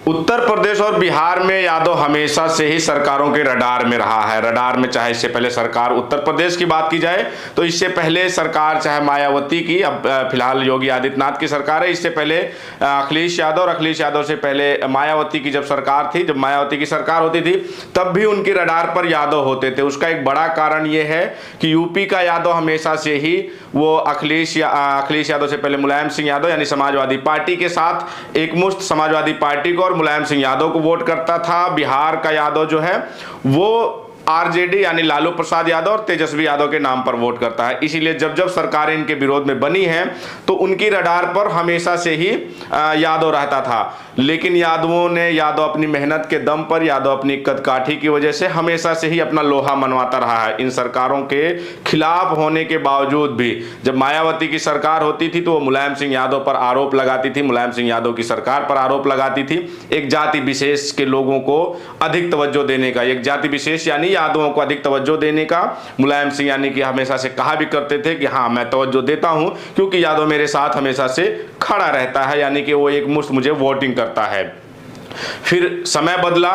उत्तर प्रदेश और बिहार में यादव हमेशा से ही सरकारों के रडार में रहा है। रडार में चाहे इससे पहले सरकार उत्तर प्रदेश की बात की जाए तो इससे पहले सरकार चाहे मायावती की, अब फिलहाल योगी आदित्यनाथ की सरकार है, इससे पहले अखिलेश यादव, और अखिलेश यादव से पहले मायावती की जब सरकार थी, जब मायावती की सरकार होती थी तब भी उनके रडार पर यादव होते थे। उसका एक बड़ा कारण ये है कि यूपी का यादव हमेशा से ही वो अखिलेश यादव से पहले मुलायम सिंह यादव यानी समाजवादी पार्टी के साथ एकमुश्त समाजवादी पार्टी को और मुलायम सिंह यादव को वोट करता था। बिहार का यादव जो है वो आरजेडी यानी लालू प्रसाद यादव और तेजस्वी यादव के नाम पर वोट करता है। इसीलिए जब जब सरकारें इनके विरोध में बनी हैं तो उनकी रडार पर हमेशा से ही यादव रहता था। लेकिन यादव अपनी मेहनत के दम पर, यादव अपनी कदकाठी की वजह से हमेशा से ही अपना लोहा मनवाता रहा है। इन सरकारों के खिलाफ होने के बावजूद भी जब मायावती की सरकार होती थी तो वो मुलायम सिंह यादव पर आरोप लगाती थी, मुलायम सिंह यादव की सरकार पर आरोप लगाती थी एक जाति विशेष के लोगों को अधिक तवज्जो देने का, एक जाति विशेष यानी यादवों को अधिक तवज्जो देने का। मुलायम सिंह यानी कि हमेशा से कहा भी करते थे कि हाँ मैं तवज्जो देता हूं क्योंकि यादव मेरे साथ हमेशा से खड़ा रहता है, यानी कि वो एक मुश्त मुझे वोटिंग करता है। फिर समय बदला,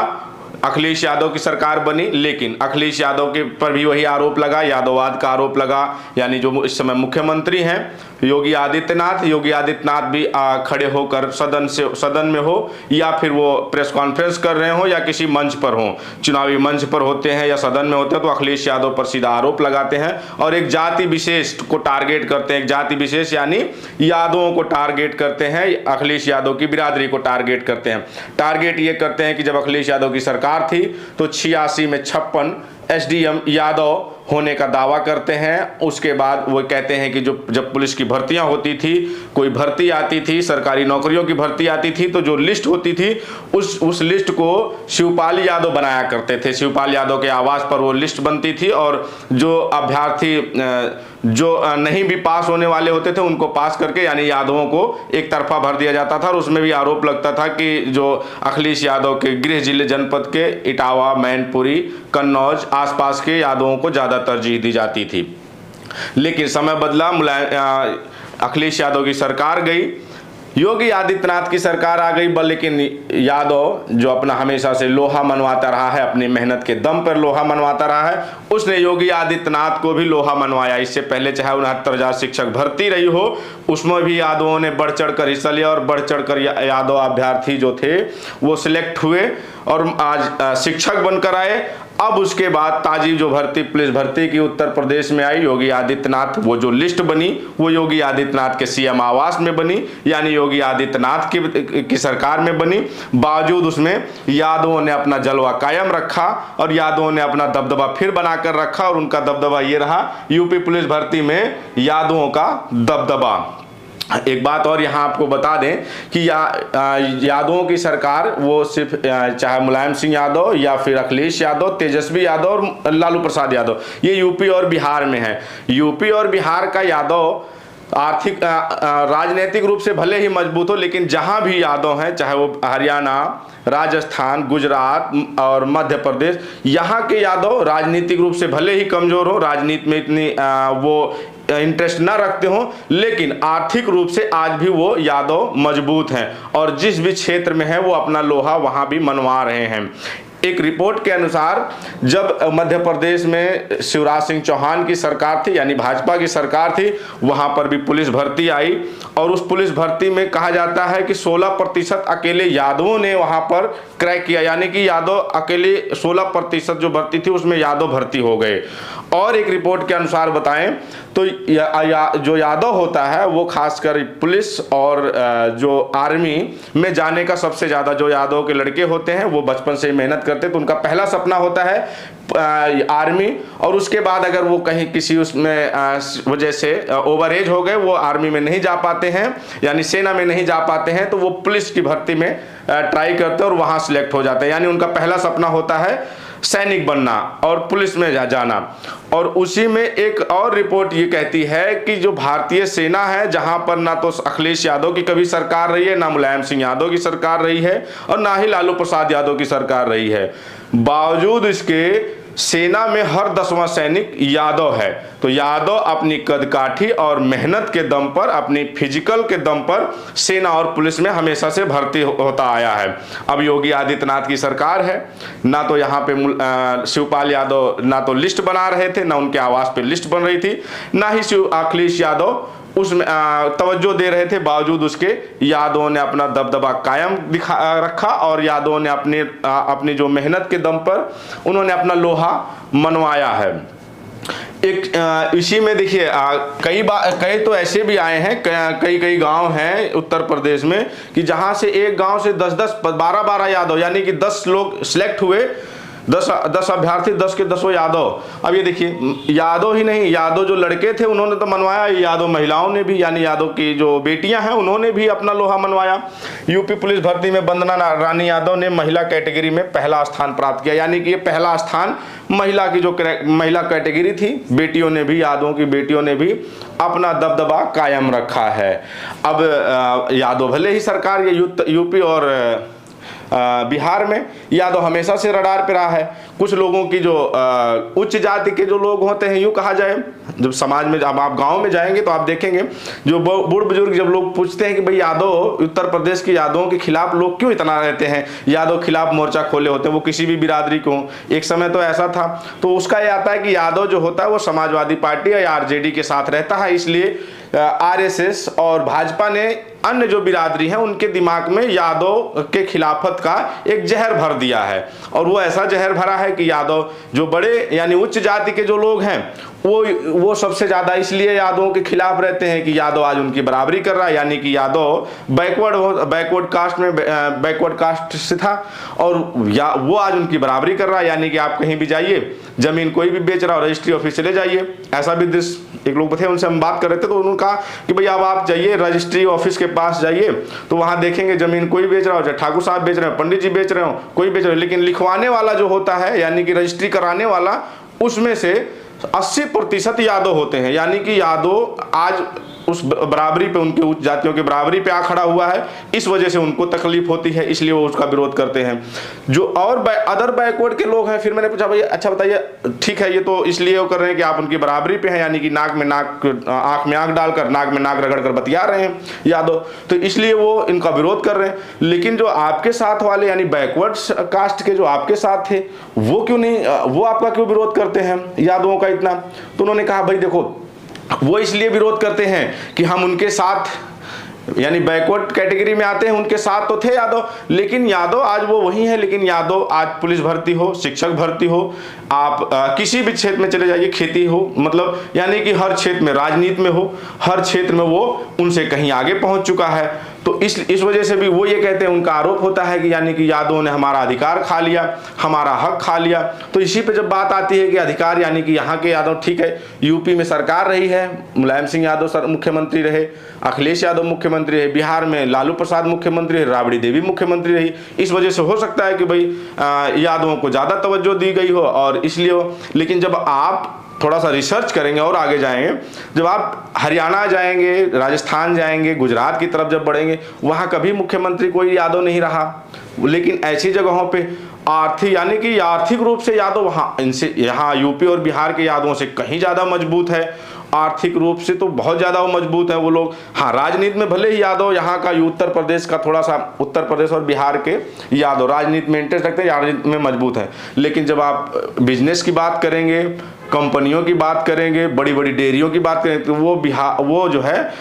अखिलेश यादव की सरकार बनी, लेकिन अखिलेश यादव के पर भी वही आरोप लगा, यादववाद का आरोप लगा। यानी जो इस समय मुख्यमंत्री हैं योगी आदित्यनाथ भी खड़े होकर सदन में हो या फिर वो प्रेस कॉन्फ्रेंस कर रहे हो या किसी मंच पर हो, चुनावी मंच पर होते हैं या सदन में होते हैं तो अखिलेश यादव पर सीधा आरोप लगाते हैं और एक जाति विशेष को टारगेट करते हैं। एक जाति विशेष यानी यादवों को टारगेट करते हैं, अखिलेश यादव की बिरादरी को टारगेट करते हैं। टारगेट ये करते हैं कि जब अखिलेश यादव की सरकार थी तो 86 में 56 एसडीएम यादव होने का दावा करते हैं। उसके बाद वो कहते हैं कि जब पुलिस की भर्तियां होती थी, कोई भर्ती आती थी, सरकारी नौकरियों की भर्ती आती थी तो जो लिस्ट होती थी उस लिस्ट को शिवपाल यादव बनाया करते थे। शिवपाल यादव के आवास पर वो लिस्ट बनती थी और जो अभ्यर्थी जो नहीं भी पास होने वाले होते थे उनको पास करके यानी यादवों को एक तरफा भर दिया जाता था। और उसमें भी आरोप लगता था कि जो अखिलेश यादव के गृह जिले जनपद के इटावा, मैनपुरी, कन्नौज आसपास के यादवों को ज़्यादा तरजीह दी जाती थी। लेकिन समय बदला, अखिलेश यादव की सरकार गई, योगी आदित्यनाथ की सरकार आ गई, लेकिन यादव जो अपना हमेशा से लोहा मनवाता रहा है, अपनी मेहनत के दम पर लोहा मनवाता रहा है, उसने योगी आदित्यनाथ को भी लोहा मनवाया। इससे पहले चाहे 69,000 शिक्षक भर्ती रही हो उसमें भी यादवों ने बढ़ चढ़ कर हिस्सा लिया और बढ़ चढ़ कर यादव अभ्यर्थी जो थे वो सिलेक्ट हुए और आज शिक्षक बनकर आए। अब उसके बाद ताजी जो पुलिस भर्ती की उत्तर प्रदेश में आई, योगी आदित्यनाथ, वो जो लिस्ट बनी वो योगी आदित्यनाथ के सीएम आवास में बनी, यानी योगी आदित्यनाथ की सरकार में बनी। बावजूद उसमें यादवों ने अपना जलवा कायम रखा और यादवों ने अपना दबदबा फिर बनाकर रखा और उनका दबदबा ये रहा, यूपी पुलिस भर्ती में यादवों का दबदबा। एक बात और यहाँ आपको बता दें कि यादवों की सरकार वो सिर्फ चाहे मुलायम सिंह यादव या फिर अखिलेश यादव, तेजस्वी यादव और लालू प्रसाद यादव, ये यूपी और बिहार में है। यूपी और बिहार का यादव आर्थिक राजनीतिक रूप से भले ही मजबूत हो, लेकिन जहां भी यादव हैं, चाहे वो हरियाणा, राजस्थान, गुजरात और मध्य प्रदेश, यहाँ के यादव राजनीतिक रूप से भले ही कमजोर हो, राजनीति में इतनी वो इंटरेस्ट ना रखते हो, लेकिन आर्थिक रूप से आज भी वो यादव मजबूत हैं और जिस भी क्षेत्र में है वो अपना लोहा वहां भी मनवा रहे हैं। एक रिपोर्ट के अनुसार जब मध्य प्रदेश में शिवराज सिंह चौहान की सरकार थी यानी भाजपा की सरकार थी, वहां पर भी पुलिस भर्ती आई और उस पुलिस भर्ती में कहा जाता है कि 16% अकेले यादवों ने वहां पर क्रैक किया, यानी कि यादव अकेले 16% जो भर्ती थी उसमें यादव भर्ती हो गए। और एक रिपोर्ट के अनुसार बताएं तो जो यादव होता है वो खासकर पुलिस और जो आर्मी में जाने का सबसे ज़्यादा, जो यादव के लड़के होते हैं वो बचपन से मेहनत करते तो उनका पहला सपना होता है आर्मी, और उसके बाद अगर वो कहीं किसी उसमें वजह से ओवर एज हो गए, वो आर्मी में नहीं जा पाते हैं यानी सेना में नहीं जा पाते हैं, तो वो पुलिस की भर्ती में ट्राई करते हैं और वहाँ सिलेक्ट हो जाते हैं। यानी उनका पहला सपना होता है सैनिक बनना और पुलिस में जाना। और उसी में एक और रिपोर्ट ये कहती है कि जो भारतीय सेना है, जहां पर ना तो अखिलेश यादव की कभी सरकार रही है, ना मुलायम सिंह यादव की सरकार रही है और ना ही लालू प्रसाद यादव की सरकार रही है, बावजूद इसके सेना में हर 10वां सैनिक यादव है। तो यादव अपनी कदकाठी और मेहनत के दम पर, अपनी फिजिकल के दम पर सेना और पुलिस में हमेशा से भर्ती होता आया है। अब योगी आदित्यनाथ की सरकार है, ना तो यहाँ पे शिवपाल यादव ना तो लिस्ट बना रहे थे, ना उनके आवास पे लिस्ट बन रही थी, ना ही अखिलेश यादव उसमें तवज्जो दे रहे थे। बावजूद उसके यादवों ने अपना दबदबा कायम रखा और यादवों ने अपनी जो मेहनत के दम पर उन्होंने अपना लोहा मनवाया है। एक इसी में देखिए कई तो ऐसे भी आए हैं, कई गांव हैं उत्तर प्रदेश में कि जहां से एक गांव से 10-10 12-12 यादव, यानी कि 10 लोग सिलेक्ट हुए, 10 अभ्यर्थी, 10 के 10 यादव। अब ये देखिए, यादव ही नहीं, यादव जो लड़के थे उन्होंने तो मनवाया, यादव महिलाओं ने भी, यानी यादव की जो बेटियां हैं उन्होंने भी अपना लोहा मनवाया। यूपी पुलिस भर्ती में वंदना रानी यादव ने महिला कैटेगरी में पहला स्थान प्राप्त किया, यानी कि ये पहला स्थान महिला की जो महिला कैटेगरी थी, बेटियों ने भी, यादवों की बेटियों ने भी अपना दबदबा कायम रखा है। अब यादव भले ही सरकार ये यूपी और बिहार में यादव हमेशा से रडार पे रहा है। कुछ लोगों की जो उच्च जाति के जो लोग होते हैं, यूँ कहा जाए, जब समाज में, जब आप गांव में जाएंगे तो आप देखेंगे जो बूढ़ बुजुर्ग जब लोग पूछते हैं कि भाई यादव, उत्तर प्रदेश के यादवों के खिलाफ लोग क्यों इतना रहते हैं, यादव खिलाफ मोर्चा खोले होते हैं, वो किसी भी बिरादरी को, एक समय तो ऐसा था, तो उसका ये आता है कि यादव जो होता है वो समाजवादी पार्टी या आरजेडी के साथ रहता है, इसलिए आरएसएस और भाजपा ने अन्य जो बिरादरी है उनके दिमाग में यादव के खिलाफत का एक जहर भर दिया है। और वो ऐसा जहर भरा है कि यादव जो बड़े यानी उच्च जाति के जो लोग हैं वो सबसे ज्यादा इसलिए यादवों के खिलाफ रहते हैं कि यादव आज उनकी बराबरी कर रहा है, यानी कि यादव बैकवर्ड कास्ट में बैकवर्ड कास्ट से था और वो आज उनकी बराबरी कर रहा है। यानी कि आप कहीं भी जाइए, जमीन कोई भी बेच रहा हो, रजिस्ट्री ऑफिस चले जाइए, ऐसा भी एक लोग थे, उनसे हम बात कर रहे थे तो उन्होंने कहा कि भैया अब आप जाइए रजिस्ट्री ऑफिस के पास जाइए तो वहां देखेंगे जमीन कोई बेच रहा हो, चाहे ठाकुर साहब बेच रहे हो, पंडित जी बेच रहे हो, कोई बेच रहे हो, लेकिन लिखवाने वाला जो होता है, यानी कि रजिस्ट्री कराने वाला, उसमें से 80% यादव होते हैं। यानी कि यादव आज उस बराबरी पे, उनके उच्च जातियों की बराबरी पे आ खड़ा हुआ है, इस वजह से उनको तकलीफ होती है, इसलिए वो उसका विरोध करते हैं। जो और अदर बैकवर्ड के लोग हैं, फिर मैंने पूछा भाई अच्छा बताइए, ठीक है ये तो इसलिए वो कर रहे हैं कि आप उनकी बराबरी पे हैं, यानी कि नाक में नाक, आंख में आंख डालकर, नाक में नाक रगड़ कर बतिया रहे हैं यादव, तो इसलिए वो इनका विरोध कर रहे हैं। लेकिन जो आपके साथ वाले यानी बैकवर्ड कास्ट के जो आपके साथ थे, वो क्यों नहीं, वो आपका क्यों विरोध करते हैं यादवों का इतना? तो उन्होंने कहा भाई देखो, वो इसलिए विरोध करते हैं कि हम उनके साथ, यानी बैकवर्ड कैटेगरी में आते हैं, उनके साथ तो थे यादव, लेकिन यादव आज वो वही है। लेकिन यादव आज पुलिस भर्ती हो, शिक्षक भर्ती हो, आप किसी भी क्षेत्र में चले जाइए, खेती हो, मतलब यानी कि हर क्षेत्र में, राजनीति में हो, हर क्षेत्र में वो उनसे कहीं आगे पहुंच चुका है। तो इस वजह से भी वो ये कहते हैं, उनका आरोप होता है कि यानी कि यादवों ने हमारा अधिकार खा लिया, हमारा हक खा लिया। तो इसी पे जब बात आती है कि अधिकार, यानी कि यहाँ के यादव, ठीक है यूपी में सरकार रही है, मुलायम सिंह यादव मुख्यमंत्री रहे, अखिलेश यादव मुख्यमंत्री रहे, बिहार में लालू प्रसाद मुख्यमंत्री रहे, राबड़ी देवी मुख्यमंत्री रही, इस वजह से हो सकता है कि भाई यादवों को ज़्यादा तवज्जो दी गई हो और इसलिए। लेकिन जब आप थोड़ा सा रिसर्च करेंगे और आगे जाएंगे, जब आप हरियाणा जाएंगे, राजस्थान जाएंगे, गुजरात की तरफ जब बढ़ेंगे, वहाँ कभी मुख्यमंत्री कोई यादव नहीं रहा। लेकिन ऐसी जगहों पे आर्थिक, यानी कि आर्थिक रूप से यादव यहाँ यूपी और बिहार के यादवों से कहीं ज़्यादा मजबूत है, आर्थिक रूप से तो बहुत ज़्यादा वो मजबूत है वो लोग। हाँ, राजनीति में भले ही यादव यहाँ का, उत्तर प्रदेश का थोड़ा सा, उत्तर प्रदेश और बिहार के यादव राजनीति में इंटरेस्ट रखते हैं, राजनीति में मजबूत है। लेकिन जब आप बिजनेस की बात करेंगे, कंपनियों की बात करेंगे, बड़ी बड़ी डेयरियों की बात करेंगे, तो वो जो है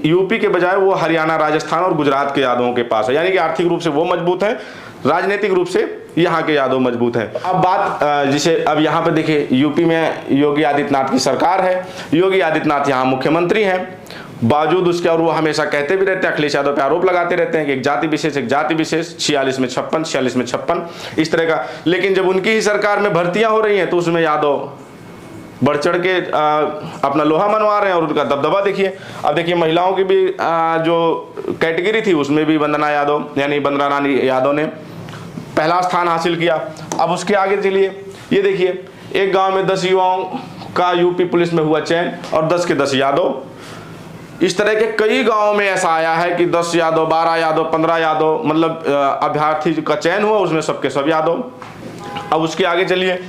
यूपी के बजाय वो हरियाणा, राजस्थान और गुजरात के यादवों के पास है। यानी कि आर्थिक रूप से वो मजबूत है, राजनीतिक रूप से यहाँ के यादव मजबूत हैं। अब बात जिसे, अब यहाँ पे देखिए यूपी में योगी आदित्यनाथ की सरकार है, योगी आदित्यनाथ यहाँ मुख्यमंत्री हैं, बावजूद उसके, और वो हमेशा कहते भी रहते हैं, अखिलेश यादव पे आरोप लगाते रहते हैं कि एक जाति विशेष, 46 में 56 इस तरह का। लेकिन जब उनकी ही सरकार में भर्तियां हो रही हैं तो उसमें यादव बढ़ चढ़ के अपना लोहा मनवा रहे हैं और उनका दबदबा देखिए। अब देखिए महिलाओं की भी जो कैटेगरी थी उसमें भी वंदना यादव, यानी वंदना रानी यादव ने पहला स्थान हासिल किया। अब उसके आगे चलिए, ये देखिए एक गांव में 10 युवाओं का यूपी पुलिस में हुआ चयन और 10 के 10 यादव। इस तरह के कई गांवों में ऐसा आया है कि 10 यादव, 12 यादव, 15 यादव, मतलब अभ्यर्थी का चयन हुआ, उसमें सबके सब यादव। अब उसके आगे चलिए,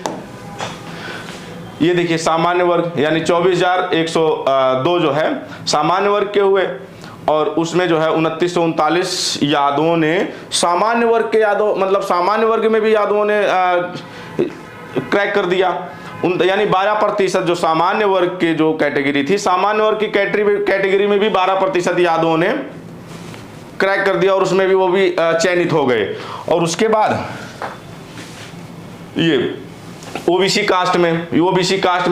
ये देखिए सामान्य वर्ग यानी 24,102 जो है सामान्य वर्ग के हुए, और उसमें जो है 2939 यादवों ने सामान्य वर्ग के मतलब सामान्य वर्ग में भी यादवों ने क्रैक कर दिया। यानी 12% जो सामान्य वर्ग के जो कैटेगरी थी, सामान्य वर्ग की कैटेगरी में भी 12% यादवों ने क्रैक कर दिया, और उसमें भी वो भी चयनित हो गए। और उसके बाद ये ओबीसी कास्ट में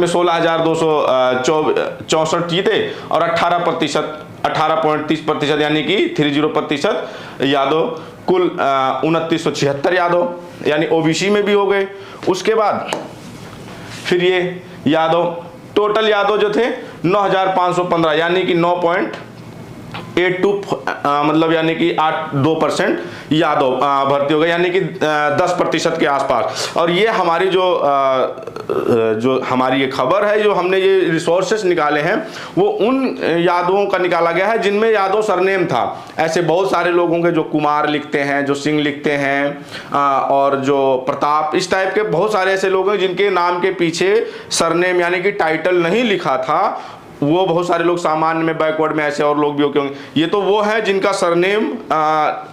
16,264 जीते, और 18.30% यानी कि 30% यादव, कुल 2976 यादव यानी ओबीसी में भी हो गए। उसके बाद फिर ये यादव, टोटल यादव जो थे 9,515 यानी कि 9.82 मतलब यानी कि 8.2% यादव भर्ती हो गए, यानी कि 10% के आसपास। और ये हमारी जो हमारी ये खबर है, जो हमने ये रिसोर्सेस निकाले हैं, वो उन यादवों का निकाला गया है जिनमें यादव सरनेम था। ऐसे बहुत सारे लोगों के जो कुमार लिखते हैं, जो सिंह लिखते हैं, और जो प्रताप, इस टाइप के बहुत सारे ऐसे लोग हैं जिनके नाम के पीछे सरनेम यानी कि टाइटल नहीं लिखा था। वो बहुत सारे लोग सामान्य में, बैकवर्ड में ऐसे और लोग भी होंगे। ये तो वो है जिनका सरनेम,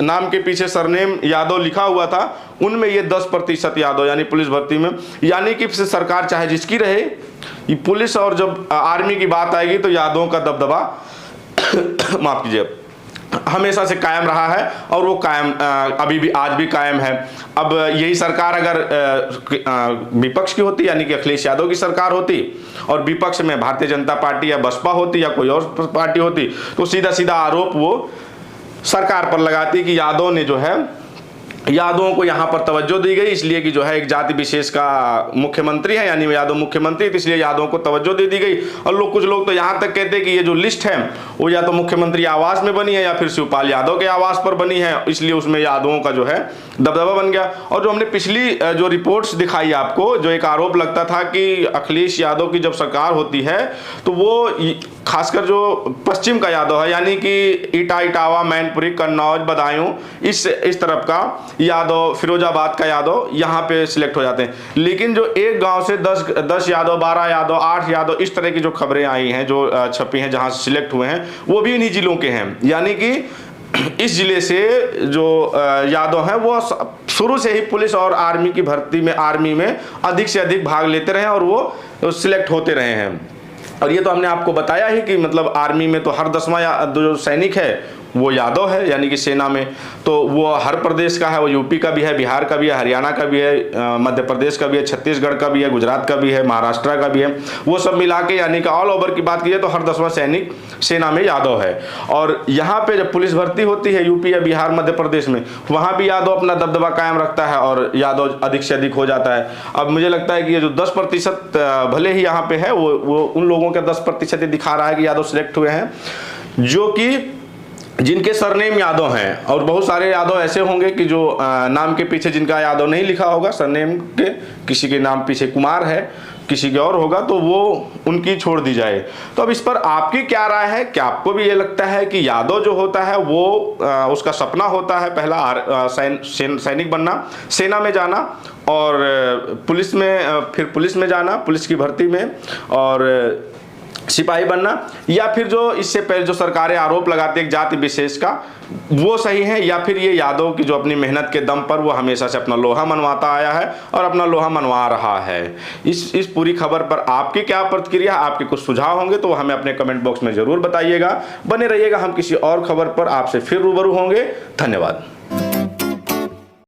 नाम के पीछे सरनेम यादव लिखा हुआ था, उनमें ये 10% यादव यानी पुलिस भर्ती में। यानी कि सरकार चाहे जिसकी रहे, ये पुलिस और जब आर्मी की बात आएगी तो यादवों का दबदबा माफ कीजिए, हमेशा से कायम रहा है, और वो कायम अभी भी, आज भी कायम है। अब यही सरकार अगर विपक्ष की होती, यानी कि अखिलेश यादव की सरकार होती, और विपक्ष में भारतीय जनता पार्टी या बसपा होती या कोई और पार्टी होती, तो सीधा सीधा आरोप वो सरकार पर लगाती कि यादव ने जो है, यादवों को यहाँ पर तवज्जो दी गई इसलिए कि जो है एक जाति विशेष का मुख्यमंत्री है, यानी यादव मुख्यमंत्री, तो इसलिए यादवों को तवज्जो दे दी गई। और कुछ लोग तो यहाँ तक कहते हैं कि ये जो लिस्ट है वो या तो मुख्यमंत्री आवास में बनी है या फिर शिवपाल यादव के आवास पर बनी है, इसलिए उसमें यादवों का जो है दबदबा बन गया। और जो हमने पिछली जो रिपोर्ट्स दिखाई आपको, जो एक आरोप लगता था कि अखिलेश यादव की जब सरकार होती है तो वो खासकर जो पश्चिम का यादव है, यानी कि इटावा, मैनपुरी, कन्नौज, बदायूं, इस तरफ का यादव, फिरोजाबाद का यादव यहाँ पे सिलेक्ट हो जाते हैं। लेकिन जो एक गांव से 10 यादव, 12 यादव, 8 यादव, इस तरह की जो खबरें आई हैं, जो छपी हैं, जहां से सिलेक्ट हुए हैं, वो भी इन्हीं जिलों के हैं। यानी कि इस जिले से जो यादव हैं वो शुरू से ही पुलिस और आर्मी की भर्ती में, आर्मी में अधिक से अधिक भाग लेते रहे और वो सिलेक्ट होते रहे हैं। और ये तो हमने आपको बताया ही कि मतलब आर्मी में तो हर 10वां जो सैनिक है वो यादव है, यानी कि सेना में। तो वो हर प्रदेश का है, वो यूपी का भी है, बिहार का भी है, हरियाणा का भी है, मध्य प्रदेश का भी है, छत्तीसगढ़ का भी है, गुजरात का भी है, महाराष्ट्र का भी है। वो सब मिला के यानी कि ऑल ओवर की बात की जाए तो हर 10वां सैनिक सेना में यादव है। और यहाँ पे जब पुलिस भर्ती होती है यूपी या बिहार, मध्य प्रदेश में, वहाँ भी यादव अपना दबदबा कायम रखता है और यादव अधिक से अधिक हो जाता है। अब मुझे लगता है कि ये जो 10% भले ही यहाँ पे है, वो उन लोगों का 10% दिखा रहा है कि यादव सिलेक्ट हुए हैं, जो कि जिनके सरनेम यादव हैं। और बहुत सारे यादव ऐसे होंगे कि जो नाम के पीछे जिनका यादव नहीं लिखा होगा, सरनेम के किसी के नाम पीछे कुमार है, किसी के और होगा, तो वो उनकी छोड़ दी जाए। तो अब इस पर आपकी क्या राय है? क्या आपको भी ये लगता है कि यादव जो होता है वो उसका सपना होता है पहला सैनिक बनना, सेना में जाना, और पुलिस में, फिर पुलिस में जाना, पुलिस की भर्ती में, और सिपाही बनना, या फिर जो इससे पहले जो सरकारें आरोप लगाती है जाति विशेष का, वो सही है, या फिर ये यादव की जो अपनी मेहनत के दम पर वो हमेशा से अपना लोहा मनवाता आया है और अपना लोहा मनवा रहा है? इस पूरी खबर पर आपकी क्या प्रतिक्रिया, आपके कुछ सुझाव होंगे तो हमें अपने कमेंट बॉक्स में जरूर बताइएगा। बने रहिएगा, हम किसी और खबर पर आपसे फिर रूबरू होंगे। धन्यवाद।